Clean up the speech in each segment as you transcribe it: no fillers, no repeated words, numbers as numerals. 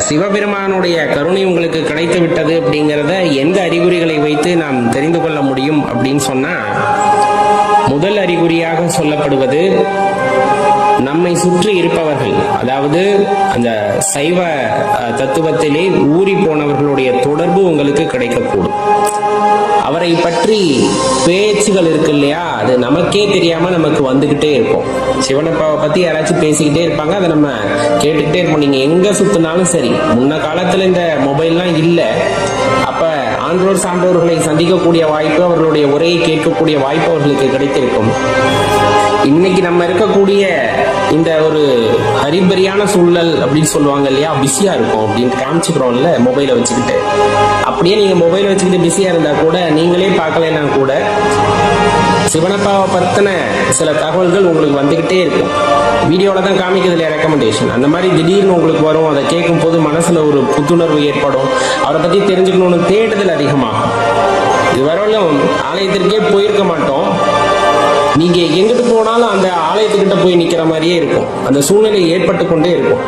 சிவபெருமானுடைய கருணை உங்களுக்கு கிடைத்து விட்டது அப்படிங்கிறத எந்த அறிகுறிகளை வைத்து நாம் தெரிந்து கொள்ள முடியும் அப்படின்னு சொன்னா, முதல் அறிகுறியாக சொல்லப்படுவது நம்மை சுற்றி இருப்பவர்கள், அதாவது அந்த சைவ தத்துவத்திலே ஊறி போனவர்களுடைய தொடர்பு உங்களுக்கு கிடைக்கக்கூடும். அவரை பற்றி பேச்சுகள் இருக்கு இல்லையா, அது நமக்கே தெரியாம நமக்கு வந்துகிட்டே இருக்கும். சிவனப்பாவை பத்தி யாராச்சும் பேசிக்கிட்டே இருப்பாங்க, அதை நம்ம கேட்டுக்கிட்டே இருப்போம். நீங்க எங்க சுத்தினாலும் சரி, முன்ன காலத்துல இந்த மொபைல்லாம் இல்லை, அப்ப ஆன்றோர் சான்றோர்களை சந்திக்கக்கூடிய வாய்ப்பு, அவர்களுடைய உரையை கேட்கக்கூடிய வாய்ப்பு அவர்களுக்கு கிடைத்திருக்கும். இன்னைக்கு நம்ம இருக்கக்கூடிய இந்த ஒரு ஹரிபரியான சூழல் அப்படின்னு சொல்லுவாங்க இல்லையா, பிஸியா இருக்கும் அப்படின்னு காமிச்சுக்கிறோம்ல மொபைலை வச்சுக்கிட்டு. அப்படியே நீங்க மொபைலை வச்சுக்கிட்டு பிஸியா இருந்தா கூட, நீங்களே பார்க்கலன்னா கூட, சிவனப்பாவை பத்தின சில தகவல்கள் உங்களுக்கு வந்துகிட்டே இருக்கும். வீடியோல தான் காமிக்கிறது இல்லையா ரெக்கமெண்டேஷன், அந்த மாதிரி திடீர்னு உங்களுக்கு வரும். அதை கேட்கும் போது மனசுல ஒரு புத்துணர்வு ஏற்படும். அவரை பத்தி தெரிஞ்சுக்கணும்னு தேடுதல் அதிகமாகும். இதுவரையிலும் ஆலயத்திற்கே போயிருக்க மாட்டோம், நீங்க எங்கிட்டு போனாலும் அந்த ஆலயத்துக்கிட்ட போய் நிக்கிற மாதிரியே இருக்கும். அந்த சூழ்நிலை ஏற்பட்டு கொண்டே இருக்கும்.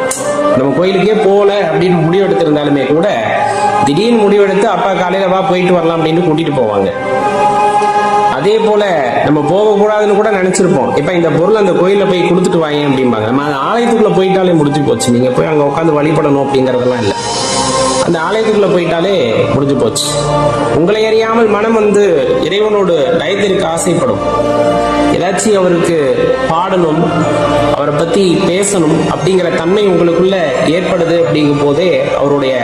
நம்ம கோயிலுக்கே போகல அப்படின்னு முடிவெடுத்திருந்தாலுமே கூட, திடீர்னு முடிவெடுத்து அப்பா காலையில வா போயிட்டு வரலாம் அப்படின்னு கூட்டிட்டு போவாங்க. அதே போல நம்ம போகக்கூடாதுன்னு கூட நினைச்சிருப்போம். இப்ப இந்த பொருள் அந்த கோயில போய் கொடுத்துட்டு வாங்க அப்படிம்பாங்க. நம்ம ஆலயத்துக்குள்ள போயிட்டாலே முடிஞ்சு போச்சு. நீங்க போய் அங்க உட்காந்து வழிபடணும் அப்படிங்கறதெல்லாம் இல்லை, அந்த ஆலயத்துக்குள்ள போயிட்டாலே முடிஞ்சு போச்சு. உங்களை அறியாமல் மனம் வந்து இறைவனோடு லயத்திற்கு ஆசைப்படும். ஏதாச்சும் அவருக்கு பாடணும், அவரை பத்தி பேசணும் அப்படிங்கிற தன்மை உங்களுக்குள்ள ஏற்படுது. அப்படிங்கும் போதே அவருடைய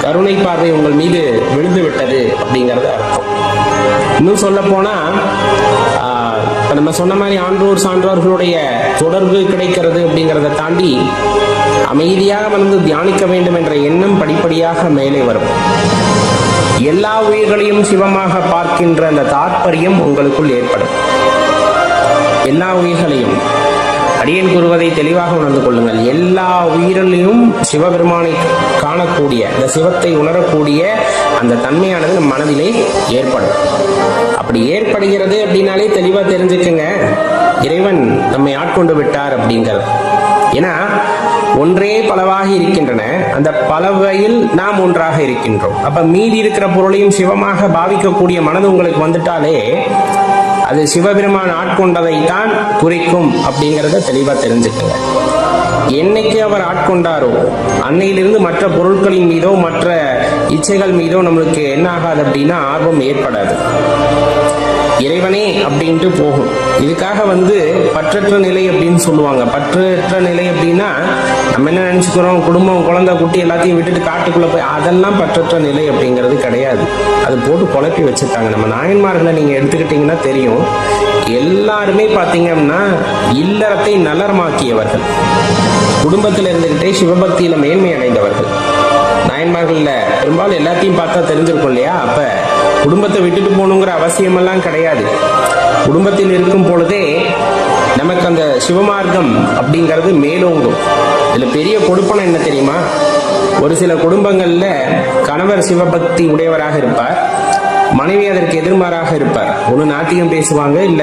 கருணை பார்வை உங்கள் மீது விழுந்து விட்டது அப்படிங்கறது அர்த்தம். இன்னும் சொல்ல போனா, நம்ம சொன்ன மாதிரி ஆன்றோர் சான்றோர்களுடைய தொடர்பு கிடைக்கிறது அப்படிங்கிறத தாண்டி அமைதியாக வந்து தியானிக்க வேண்டும் என்ற எண்ணம் படிப்படியாக மேலே வரும். எல்லா உயிர்களையும் சிவமாக பார்க்கின்ற அந்த தாற்பயம் உங்களுக்குள் ஏற்படும். எல்லா உயிர்களையும், அடியேன் கூறுவதை தெளிவாக உணர்ந்து கொள்ளுங்கள், எல்லா உயிரிலையும் சிவபெருமானை காணக்கூடிய, இந்த சிவத்தை உணரக்கூடிய அந்த தன்மையானது நம் மனதிலே ஏற்படும். அப்படி ஏற்படுகிறது அப்படின்னாலே தெளிவா தெரிஞ்சுக்குங்க, இறைவன் நம்மை ஆட்கொண்டு விட்டார் அப்படிங்கிறது. ஏன்னா ஒன்றே பலவாக இருக்கின்றன, அந்த பலவையில் நாம் ஒன்றாக இருக்கின்றோம். அப்ப மீதி இருக்கிற பொருளையும் சிவமாக பாவிக்கக்கூடிய மனது உங்களுக்கு வந்துட்டாலே, அது சிவபெருமான் ஆட்கொண்டதைத்தான் குறிக்கும் அப்படிங்கிறத தெளிவா தெரிஞ்சுக்கங்க. என்னைக்கு அவர் ஆட்கொண்டாரோ அன்னையிலிருந்து மற்ற பொருட்களின் மீதோ மற்ற இச்சைகள் மீதோ நம்மளுக்கு என்ன ஆகாது அப்படின்னா ஆர்வம் ஏற்படாது. இறைவனே அப்படின்ட்டு போகும். இதுக்காக வந்து பற்றற்ற நிலை அப்படின்னு சொல்லுவாங்க. பற்றற்ற நிலை அப்படின்னா நம்ம என்ன நினைச்சுக்கிறோம், குடும்பம் குழந்தை குட்டி எல்லாத்தையும் விட்டுட்டு காட்டுக்குள்ள போய், அதெல்லாம் பற்றற்ற நிலை அப்படிங்கிறது கிடையாது. அது போட்டு குழப்பி வச்சுட்டாங்க. நம்ம நாயன்மார்களை நீங்க எடுத்துக்கிட்டீங்கன்னா தெரியும், எல்லாருமே பாத்தீங்கன்னா இல்லறத்தை நலரமாக்கியவர்கள், குடும்பத்தில் இருந்துகிட்டே சிவபக்தியில மேன்மை அடைந்தவர்கள். நாயன்மார்கள்ல பெரும்பாலும் எல்லாத்தையும் பார்த்தா தெரிஞ்சிருக்கும் இல்லையா. அப்ப குடும்பத்தை விட்டுட்டு போகணுங்கிற அவசியமெல்லாம் கிடையாது. குடும்பத்தில் இருக்கும் பொழுதே நமக்கு அந்த சிவமார்க்கம் அப்படிங்கிறது மேலோங்கும். இதுல பெரிய கொடுப்பனை என்ன தெரியுமா, ஒரு சில குடும்பங்கள்ல கணவர் சிவபக்தி உடையவராக இருப்பார், மனைவி அதற்கு எதிர்மாறாக இருப்பார். ஒன்று நாத்திகம் பேசுவாங்க, இல்ல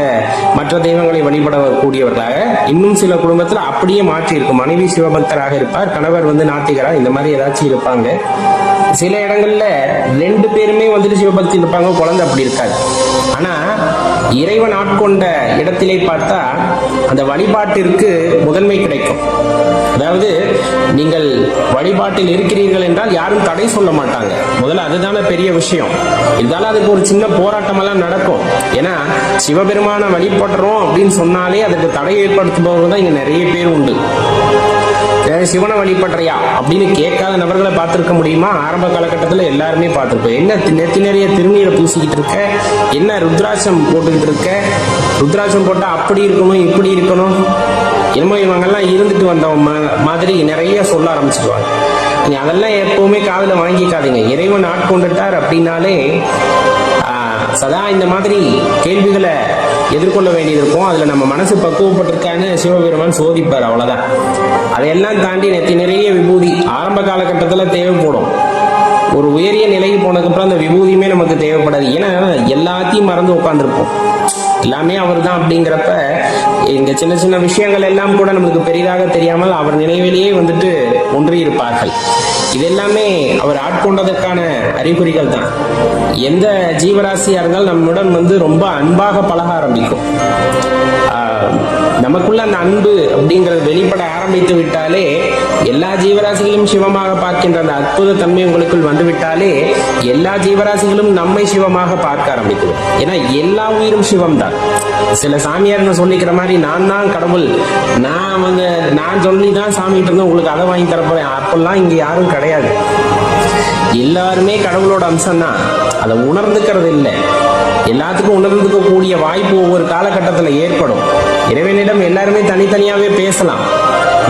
மற்ற தெய்வங்களை வழிபட கூடியவர்களாக. இன்னும் சில குடும்பத்துல அப்படியே மாற்றி இருக்கும், மனைவி சிவபக்தராக இருப்பார், கணவர் வந்து நாத்திகரா, இந்த மாதிரி ஏதாச்சும் இருப்பாங்க. சில இடங்கள்ல ரெண்டு பேருமே வந்துட்டு சிவபக்தி இருப்பாங்க, குழந்தை அப்படி இருக்காது. ஆனா இறைவன் ஆட்கொண்ட இடத்திலே பார்த்தா அந்த வழிபாட்டிற்கு முதன்மை கிடைக்கும். அதாவது நீங்கள் வழிபாட்டில் இருக்கிறீர்கள் என்றால் யாரும் தடை சொல்ல மாட்டாங்க. முதல்ல அதுதானே பெரிய விஷயம். இருந்தாலும் அதுக்கு ஒரு சின்ன போராட்டம் எல்லாம் நடக்கும். ஏன்னா சிவபெருமான வழிபடுறோம் அப்படின்னு சொன்னாலே அதுக்கு தடை ஏற்படுத்துபவர்கள் தான் இங்க நிறைய பேர் உண்டு. சிவனை வழிபடுறியா அப்படின்னு கேட்காத நபர்களை பார்த்திருக்க முடியுமா? ஆரம்ப காலகட்டத்தில் எல்லாருமே பார்த்திருப்போம். என்ன நெத்தி நிறைய திருநீரை பூசிக்கிட்டு இருக்க, என்ன ருத்ராட்சம் போட்டுக்கிட்டு இருக்க, ருத்ராட்சம் போட்டா அப்படி இருக்கணும் இப்படி இருக்கணும், என்னமோ இவங்கெல்லாம் இருந்துட்டு வந்தவங்க மாதிரி நிறைய சொல்ல ஆரம்பிச்சிருவாங்க. நீ அதெல்லாம் எப்பவுமே காதுல வாங்கிக்காதீங்க. இறைவன் ஆட்கொண்டுட்டார் அப்படின்னாலே சதா இந்த மாதிரி கேள்விகளை எதிர்கொள்ள வேண்டியது இருக்கும். அதுல நம்ம மனசு பக்குவப்பட்டிருக்கான்னு சிவபெருமான் சோதிப்பார், அவ்வளவுதான். அதையெல்லாம் தாண்டி நெத்தி நிறைய விபூதி ஆரம்ப காலகட்டத்துல தேவைப்படும். ஒரு உயரிய நிலைக்கு போனதுக்கப்புறம் அந்த விபூதியுமே நமக்கு தேவைப்படாது. ஏன்னா எல்லாத்தையும் மறந்து உட்காந்துருப்போம், எல்லாமே அவர் தான் அப்படிங்கிறப்ப இங்க சின்ன சின்ன விஷயங்கள் எல்லாம் கூட நமக்கு பெரிதாக தெரியாமல் அவர் நினைவிலேயே வந்துட்டு ஒன்றியிருப்பார்கள். இதெல்லாமே அவர் ஆட்கொண்டதற்கான அறிகுறிகள் தான். எந்த ஜீவராசியா இருந்தாலும் நம்முடன் வந்து ரொம்ப அன்பாக பழக ஆரம்பிக்கும். நமக்குள்ள அந்த அன்பு அப்படிங்கிறது வெளிப்பட ஆரம்பித்து விட்டாலே, எல்லா ஜீவராசிகளும் சிவமாக பார்க்கின்ற அந்த அற்புத தன்மை உங்களுக்குள் வந்து விட்டாலே, எல்லா ஜீவராசிகளும் நம்மை சிவமாக பார்க்க ஆரம்பிக்கும். ஏன்னா எல்லா உயிரும் சிவம் தான். சில சாமியாருங்க சொல்லிக்கிற மாதிரி நான் தான் கடவுள், நான் சொல்லி தான் சாமிகிட்ட இருந்து உங்களுக்கு அதை வாங்கி தரப்போறேன், அப்பெல்லாம் இங்க யாரும் கிடையாது. எல்லாருமே கடவுளோட அம்சம் தான். அதை உணர்ந்துக்கிறது இல்லை. எல்லாத்துக்கும் உணர்ந்துக்க கூடிய வாய்ப்பு ஒவ்வொரு காலகட்டத்தில் ஏற்படும். இறைவனிடம் எல்லாருமே தனித்தனியாவே பேசலாம்.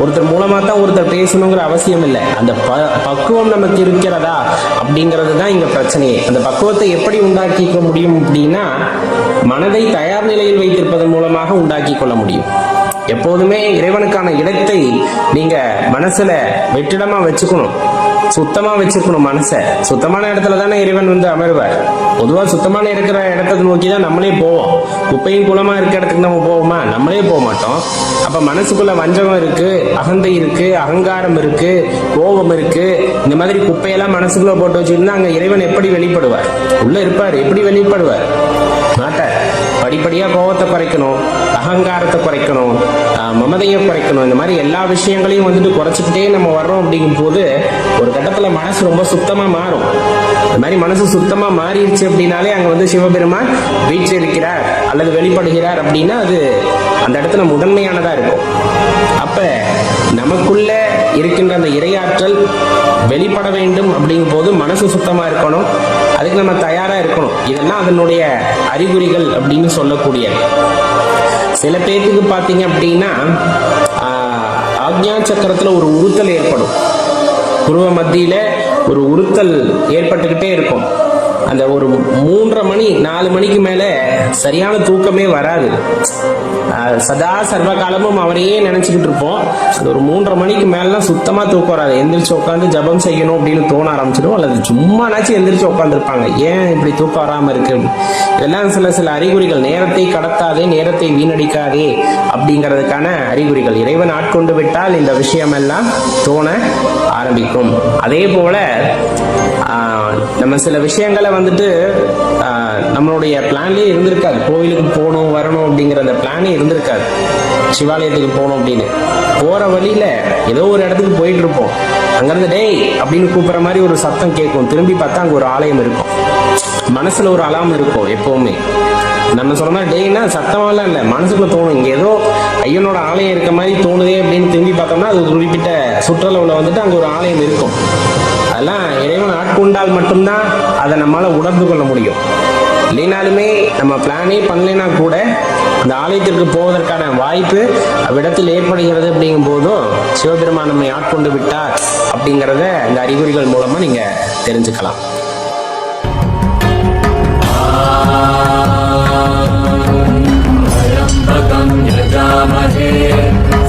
ஒருத்தர் மூலமா தான் ஒருத்தர் பேசணுங்கிற அவசியம் இல்லை. அந்த பக்குவம் நமக்கு இருக்கிறதா அப்படிங்கிறது தான் இங்க பிரச்சனையே. அந்த பக்குவத்தை எப்படி உண்டாக்கிக்க முடியும் அப்படின்னா, மனதை தயார் நிலையில் வைத்திருப்பதன் மூலமாக உண்டாக்கி கொள்ள முடியும். எப்போதுமே இறைவனுக்கான இடத்தை நீங்க மனசுல வெற்றிடமா வச்சுக்கணும், சுத்தமா வச்சுக்கணும். மனசை சுத்தமான இடத்துல தானே இறைவன் வந்து அமர்வார். பொதுவா சுத்தமான இருக்கிற இடத்தை நோக்கி தான் நம்மளே போவோம். குப்பையும் குளமா இருக்க இடத்துக்கு நம்ம போவோமா? நம்மளே போக மாட்டோம். அப்ப மனசுக்குள்ள வஞ்சகம் இருக்கு, அகந்தை இருக்கு, அகங்காரம் இருக்கு, கோபம் இருக்கு. இந்த மாதிரி குப்பையெல்லாம் மனசுக்குள்ள போட்டு வச்சிருந்தா அங்க இறைவன் எப்படி வெளிப்படுவார்? உள்ள இருப்பார், எப்படி வெளிப்படுவார்? மாட்டார். படிப்படியா கோபத்தை குறைக்கணும், அகங்காரத்தை குறைக்கணும், மமதையை குறைக்கணும். இந்த மாதிரி எல்லா விஷயங்களையும் வந்துட்டு குறைச்சிக்கிட்டே நம்ம வர்றோம். அப்படிங்கும் போது ஒரு கட்டத்துல மனசு ரொம்ப சுத்தமா மாறும். இந்த மாதிரி மனசு சுத்தமா மாறிடுச்சு அப்படின்னாலே அங்க வந்து சிவபெருமான் வீற்றிருக்கிறார் அல்லது வெளிப்படுகிறார் அப்படின்னா அது அந்த இடத்துல முதன்மையானதா இருக்கும். அப்ப நமக்குள்ள இருக்கின்ற அந்த இறையாற்றல் வெளிப்பட வேண்டும் அப்படிங்கும் போது மனசு சுத்தமா இருக்கணும், அதுக்கு நம்ம தயாரா இருக்கணும். இதெல்லாம் அதனுடைய அறிகுறிகள் அப்படின்னு சொல்லக்கூடிய. சில பேருக்கு பாத்தீங்க அப்படின்னா ஆக்ஞா சக்கரத்துல ஒரு உறுத்தல் ஏற்படும். புருவ மத்தியில ஒரு உறுத்தல் ஏற்பட்டுக்கிட்டே இருக்கும். அந்த ஒரு 3:30 மணி 4 மணிக்கு மேல சரியான தூக்கமே வராது. சதா சர்வ காலமும் அவரையே நினைச்சுக்கிட்டு இருப்போம். அது ஒரு 3:30 மணிக்கு மேலாம் சுத்தமா தூக்கம் வராது. எந்திரிச்சு உட்காந்து ஜபம் செய்யணும் அப்படின்னு தோண ஆரம்பிச்சிடும். அல்லது சும்மானாச்சும் எந்திரிச்சு உட்காந்துருப்பாங்க. ஏன் இப்படி தூக்கம் வராம இருக்கு? இதெல்லாம் சில அறிகுறிகள். நேரத்தை கடத்தாதே, நேரத்தை வீணடிக்காதே அப்படிங்கிறதுக்கான அறிகுறிகள். இறைவன் ஆட்கொண்டு விட்டால் இந்த விஷயம் எல்லாம் தோண ஆரம்பிக்கும். அதே போல நம்ம சில விஷயங்களை வந்துட்டு நம்மளுடைய பிளான்லயே இருந்திருக்காது. கோவிலுக்கு போகணும் வரணும் அப்படிங்கிற அந்த பிளானே இருந்திருக்காது. சிவாலயத்துக்கு போகணும் அப்படின்னு போற வழியில ஏதோ ஒரு இடத்துக்கு போயிட்டு இருப்போம். அங்கிருந்து டேய் அப்படின்னு கூப்பிடுற மாதிரி ஒரு சத்தம் கேட்கும். திரும்பி பார்த்தா அங்க ஒரு ஆலயம் இருக்கும். மனசுல ஒரு அலாம் இருக்கும் எப்பவுமே. நம்ம சொன்ன மாதிரி டேய்னா சத்தமாலாம் இல்லை, மனசுக்குள்ள தோணும் இங்க ஏதோ ஐயனோட ஆலயம் இருக்க மாதிரி தோணுதே அப்படின்னு திரும்பி பார்த்தோம்னா அது குறிப்பிட்ட சுற்றளவுல வந்துட்டு அங்க ஒரு ஆலயம் இருக்கும். அதெல்லாம் இறைவன் ஆட்கொண்டால் மட்டும்தான் அதை நம்மளால உணர்ந்து கொள்ள முடியும். இல்லைனாலுமே நம்ம பிளானே பண்ணலைன்னா கூட அந்த ஆலயத்திற்கு போவதற்கான வாய்ப்பு அவ்விடத்தில் ஏற்படுகிறது. அப்படிங்கும் போதும் சிவபெருமான் நம்மை ஆட்கொண்டு விட்டார் அப்படிங்கிறத இந்த அறிகுறிகள் மூலமா நீங்க தெரிஞ்சுக்கலாம்.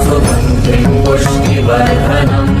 சுகந்திம் புஷ்டிவர்தனம்